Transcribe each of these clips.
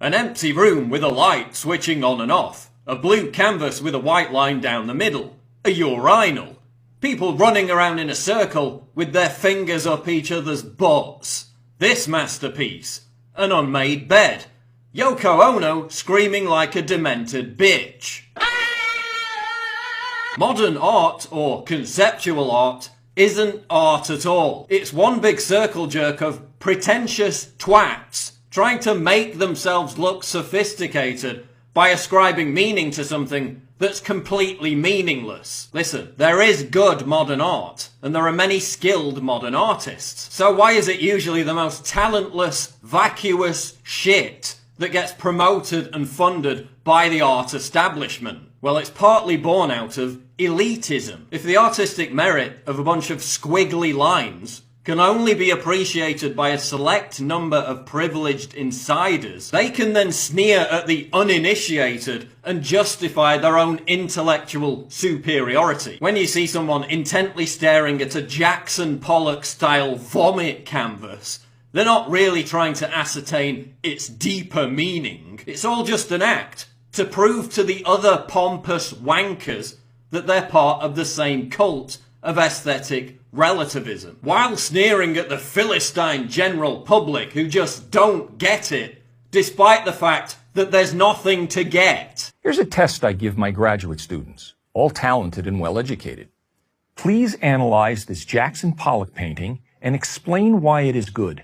An empty room with a light switching on and off. A blue canvas with a white line down the middle. A urinal. People running around in a circle with their fingers up each other's butts. This masterpiece. An unmade bed. Yoko Ono screaming like a demented bitch. Modern art, or conceptual art, isn't art at all. It's one big circle jerk of pretentious twats trying to make themselves look sophisticated by ascribing meaning to something that's completely meaningless. Listen, there is good modern art, and there are many skilled modern artists. So why is it usually the most talentless, vacuous shit that gets promoted and funded by the art establishment? Well, it's partly born out of elitism. If the artistic merit of a bunch of squiggly lines can only be appreciated by a select number of privileged insiders, they can then sneer at the uninitiated and justify their own intellectual superiority. When you see someone intently staring at a Jackson Pollock-style vomit canvas, they're not really trying to ascertain its deeper meaning. It's all just an act to prove to the other pompous wankers that they're part of the same cult of aesthetic relativism, while sneering at the Philistine general public who just don't get it, despite the fact that there's nothing to get. Here's a test I give my graduate students, all talented and well-educated. Please analyze this Jackson Pollock painting and explain why it is good.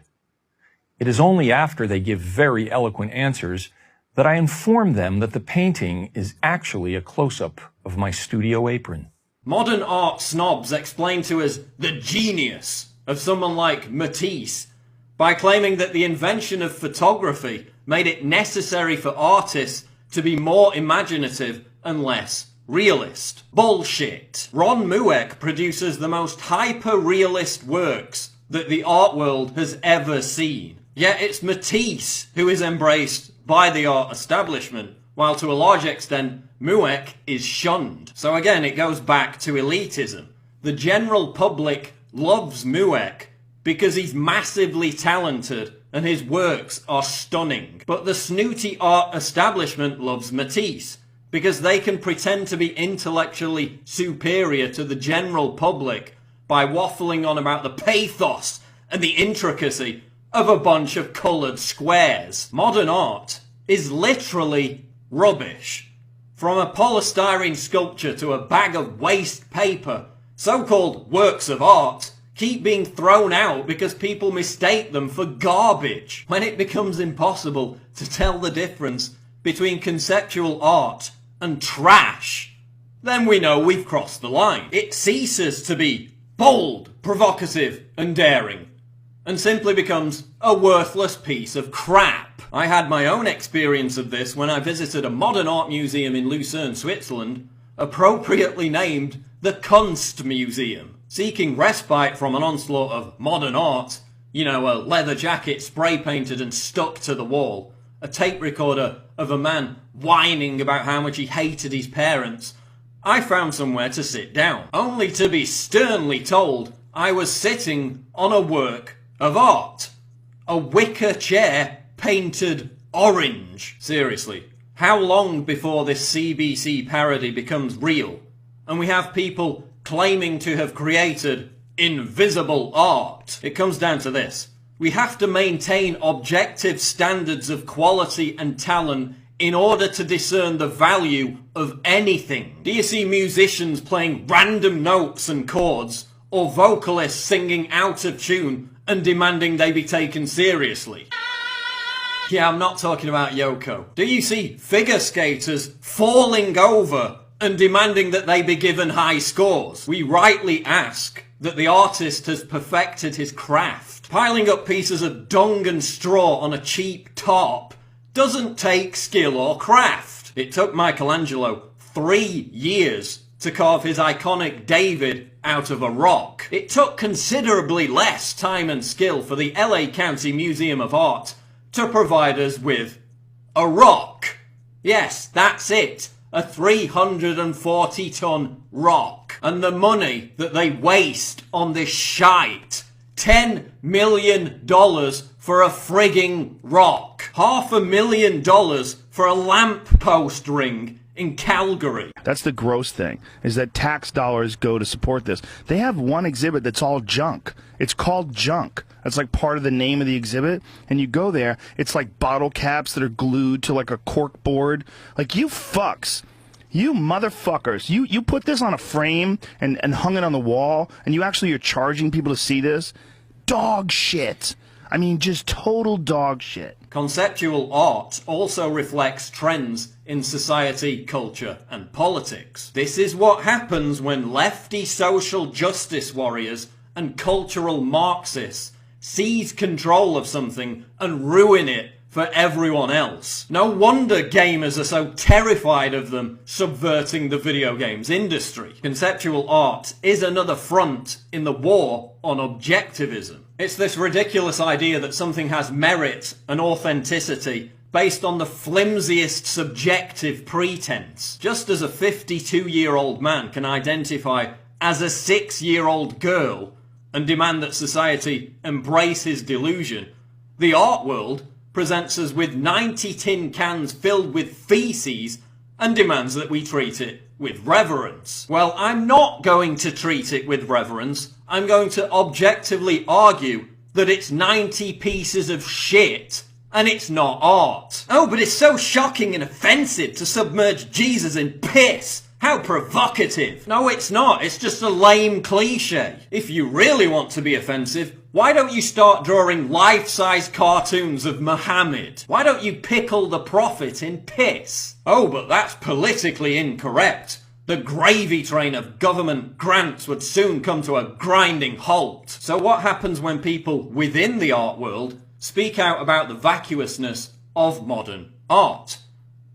It is only after they give very eloquent answers that I inform them that the painting is actually a close-up of my studio apron. Modern art snobs explain to us the genius of someone like Matisse by claiming that the invention of photography made it necessary for artists to be more imaginative and less realist. Bullshit. Ron Mueck produces the most hyper-realist works that the art world has ever seen. Yet it's Matisse who is embraced by the art establishment, while to a large extent Mueck is shunned. So again, it goes back to elitism. The general public loves Mueck because he's massively talented and his works are stunning. But the snooty art establishment loves Matisse because they can pretend to be intellectually superior to the general public by waffling on about the pathos and the intricacy of a bunch of coloured squares. Modern art is literally rubbish. From a polystyrene sculpture to a bag of waste paper, so-called works of art keep being thrown out because people mistake them for garbage. When it becomes impossible to tell the difference between conceptual art and trash, then we know we've crossed the line. It ceases to be bold, provocative, and daring, and simply becomes a worthless piece of crap. I had my own experience of this when I visited a modern art museum in Lucerne, Switzerland, appropriately named the Kunstmuseum. Seeking respite from an onslaught of modern art, you know, a leather jacket spray painted and stuck to the wall, a tape recorder of a man whining about how much he hated his parents, I found somewhere to sit down, only to be sternly told I was sitting on a work of art. A wicker chair painted orange. Seriously, how long before this CBC parody becomes real and we have people claiming to have created invisible art? It comes down to this. We have to maintain objective standards of quality and talent in order to discern the value of anything. Do you see musicians playing random notes and chords, or vocalists singing out of tune and demanding they be taken seriously? Yeah, I'm not talking about Yoko. Do you see figure skaters falling over and demanding that they be given high scores? We rightly ask that the artist has perfected his craft. Piling up pieces of dung and straw on a cheap top doesn't take skill or craft. It took Michelangelo 3 years to carve his iconic David out of a rock. It took considerably less time and skill for the LA County Museum of Art to provide us with a rock. Yes, that's it. A 340-ton rock. And the money that they waste on this shite. $10 million for a frigging rock. $500,000 for a lamppost ring in Calgary. That's the gross thing, is that tax dollars go to support this. They have one exhibit that's all junk. It's called junk. That's like part of the name of the exhibit. And you go there, it's like bottle caps that are glued to like a cork board. Like, you fucks. You motherfuckers. You put this on a frame and hung it on the wall, and you actually are charging people to see this? Dog shit. I mean, just total dog shit. Conceptual art also reflects trends in society, culture, and politics. This is what happens when lefty social justice warriors and cultural Marxists seize control of something and ruin it for everyone else. No wonder gamers are so terrified of them subverting the video games industry. Conceptual art is another front in the war on objectivism. It's this ridiculous idea that something has merit and authenticity based on the flimsiest subjective pretense. Just as a 52-year-old man can identify as a 6-year-old girl and demand that society embrace his delusion, the art world presents us with 90 tin cans filled with feces and demands that we treat it with reverence. Well, I'm not going to treat it with reverence. I'm going to objectively argue that it's 90 pieces of shit and it's not art. Oh, but it's so shocking and offensive to submerge Jesus in piss. How provocative. No, it's not. It's just a lame cliche. If you really want to be offensive, why don't you start drawing life-size cartoons of Muhammad? Why don't you pickle the prophet in piss? Oh, but that's politically incorrect. The gravy train of government grants would soon come to a grinding halt. So what happens when people within the art world speak out about the vacuousness of modern art?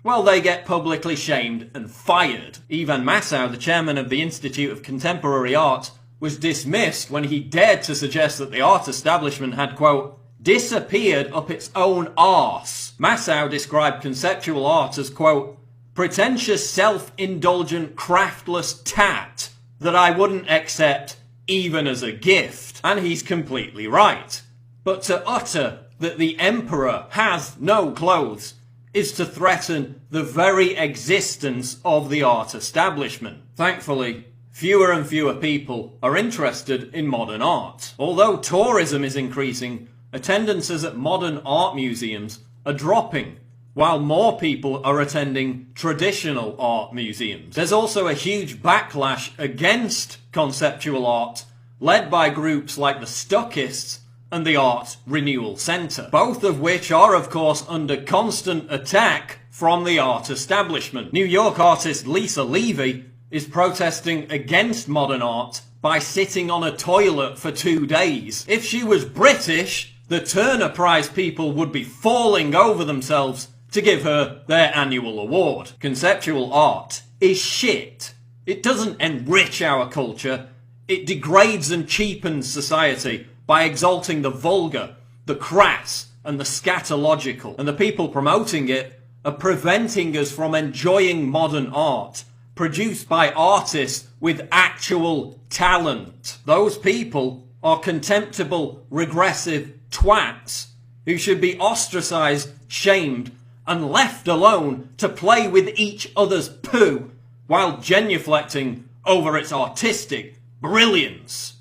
Well, they get publicly shamed and fired. Ivan Massow, the chairman of the Institute of Contemporary Art, was dismissed when he dared to suggest that the art establishment had, quote, disappeared up its own arse. Massow described conceptual art as, quote, pretentious, self-indulgent, craftless tat that I wouldn't accept even as a gift. And he's completely right. But to utter that the emperor has no clothes is to threaten the very existence of the art establishment. Thankfully, fewer and fewer people are interested in modern art. Although tourism is increasing, attendances at modern art museums are dropping, while more people are attending traditional art museums. There's also a huge backlash against conceptual art, led by groups like the Stuckists and the Art Renewal Centre, both of which are, of course, under constant attack from the art establishment. New York artist Lisa Levy is protesting against modern art by sitting on a toilet for 2 days. If she was British, the Turner Prize people would be falling over themselves to give her their annual award. Conceptual art is shit. It doesn't enrich our culture. It degrades and cheapens society by exalting the vulgar, the crass, and the scatological. And the people promoting it are preventing us from enjoying modern art, produced by artists with actual talent. Those people are contemptible, regressive twats who should be ostracized, shamed, and left alone to play with each other's poo while genuflecting over its artistic brilliance.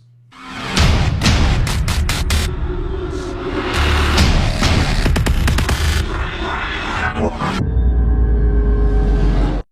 What?